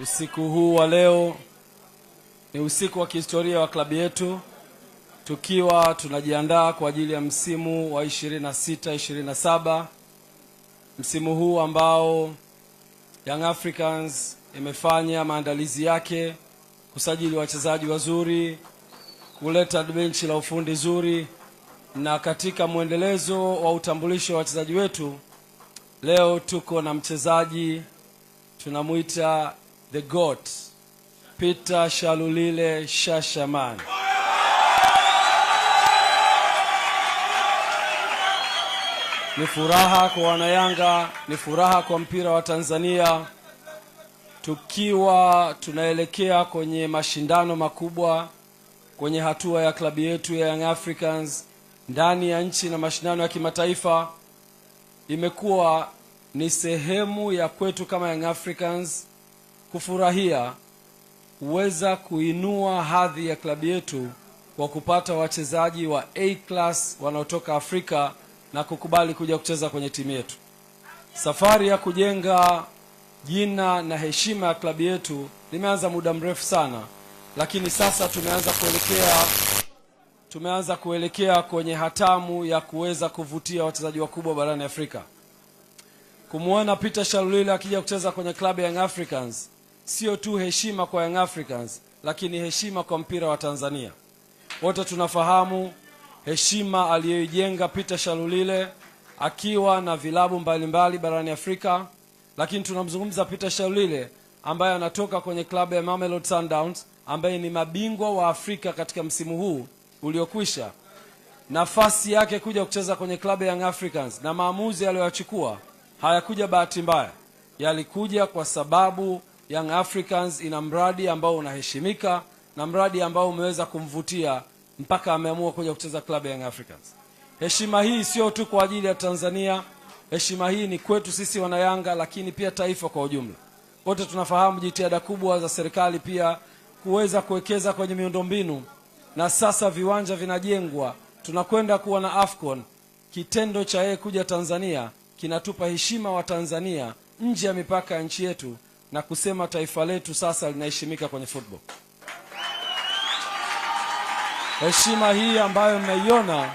Usiku huu wa leo ni usiku wa kihistoria wa klabu yetu, tukiwa tunajiandaa kwa ajili ya msimu wa 26-27, msimu huu ambao Young Africans imefanya maandalizi yake, kusajili wachezaji wazuri, kuleta benchi la ufundi zuri, na katika mwendelezo wa utambulisho wa wachezaji wetu, leo tuko na mchezaji tunamuita the GOAT, Peter Shalulile Shashaman. Ni furaha kwa wanayanga, ni furaha kwa mpira wa Tanzania, tukiwa tunaelekea kwenye mashindano makubwa kwenye hatua ya klabu yetu ya Young Africans ndani ya nchi na mashindano ya kimataifa. Imekuwa ni sehemu ya kwetu kama Young Africans kufurahia kuweza kuinua hadhi ya klabu yetu kwa kupata wachezaji wa A-class wanaotoka Afrika na kukubali kuja kucheza kwenye timu yetu. Safari ya kujenga jina na heshima ya klabu yetu limeanza muda mrefu sana, lakini sasa tumeanza kuelekea kwenye hatamu ya kuweza kuvutia wachezaji wakubwa barani Afrika. Kumuona Peter Shalulile akija kucheza kwenye klabu ya Young Africans sio tu heshima kwa Young Africans, lakini heshima kwa mpira wa Tanzania. Wote tunafahamu heshima aliyoijenga Peter Shalulile akiwa na vilabu mbalimbali barani Afrika, lakini tunamzungumza Peter Shalulile ambaye anatoka kwenye klabu ya Mamelodi Sundowns, ambaye ni mabingwa wa Afrika katika msimu huu uliokwisha. Nafasi yake kuja kucheza kwenye klabu ya Young Africans na maamuzi aliyochukua hayakuja bahati mbaya, yalikuja kwa sababu Young Africans ina mradi ambao unaheshimika na mradi ambao umeweza kumvutia mpaka ameamua kuja kucheza klabu ya Young Africans. Heshima hii sio tu kwa ajili ya Tanzania, heshima hii ni kwetu sisi wanayanga, lakini pia taifa kwa ujumla. Wote tunafahamu jitihada kubwa za serikali pia kuweza kuwekeza kwenye miundombinu, na sasa viwanja vinajengwa, tunakwenda kuwa na AFCON. Kitendo cha yeye kuja Tanzania kinatupa heshima wa Tanzania nje ya mipaka ya nchi yetu, na kusema taifa letu sasa linaheshimika kwenye football. Heshima hii ambayo mnaiona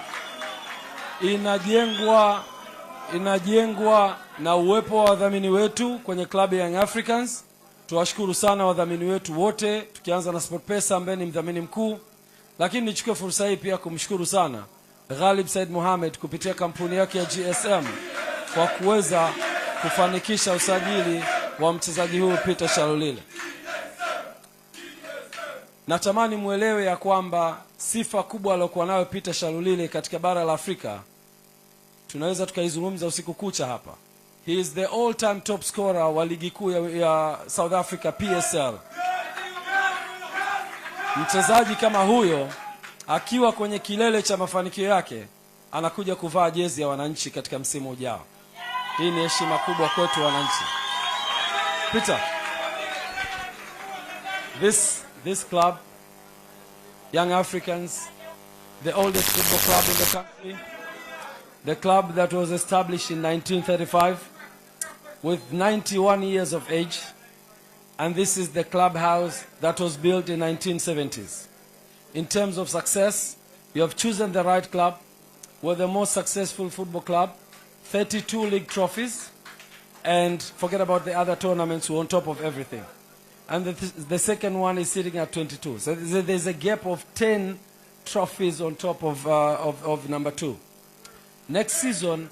inajengwa na uwepo wa wadhamini wetu kwenye klabu ya Young Africans. Tuwashukuru sana wadhamini wetu wote, tukianza na SportPesa ambaye ni mdhamini mkuu, lakini nichukue fursa hii pia kumshukuru sana Ghalib Said Mohamed kupitia kampuni yake ya GSM kwa kuweza kufanikisha usajili wa mchezaji huyu Peter Shalulile. Natamani muelewe ya kwamba sifa kubwa aliyokuwa nayo Peter Shalulile katika bara la Afrika tunaweza tukaizungumza usiku kucha hapa. He is the all-time top scorer wa ligi kuu ya South Africa PSL. Mchezaji kama huyo akiwa kwenye kilele cha mafanikio yake anakuja kuvaa jezi ya wananchi katika msimu ujao. Hii ni heshima kubwa kwetu wananchi. Peter, this club, Young Africans, the oldest football club in the country, the club that was established in 1935 with 91 years of age, and this is the clubhouse that was built in 1970s. In terms of success, you have chosen the right club. We're the most successful football club, 32 league trophies, and forget about the other tournaments on top of everything. And the second one is sitting at 22. So there's a gap of 10 trophies on top of number 2. Next season,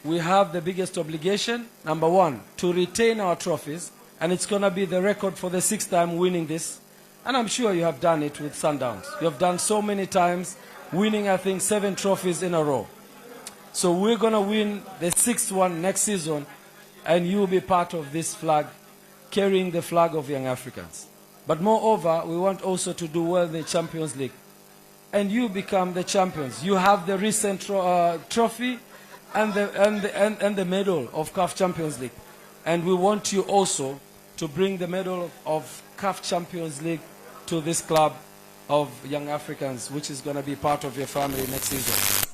we have the biggest obligation, number 1, to retain our trophies, and it's going to be the record for the 6th time winning this. And I'm sure you have done it with Sundowns. You have done so many times, winning, I think, 7 trophies in a row. So we're going to win the 6th one next season, and you will be part of this flag, carrying the flag of Young Africans. But moreover, we want also to do well in the Champions League. And you become the champions. You have the recent trophy and the medal of CAF Champions League. And we want you also to bring the medal of CAF Champions League to this club of Young Africans, which is going to be part of your family next season.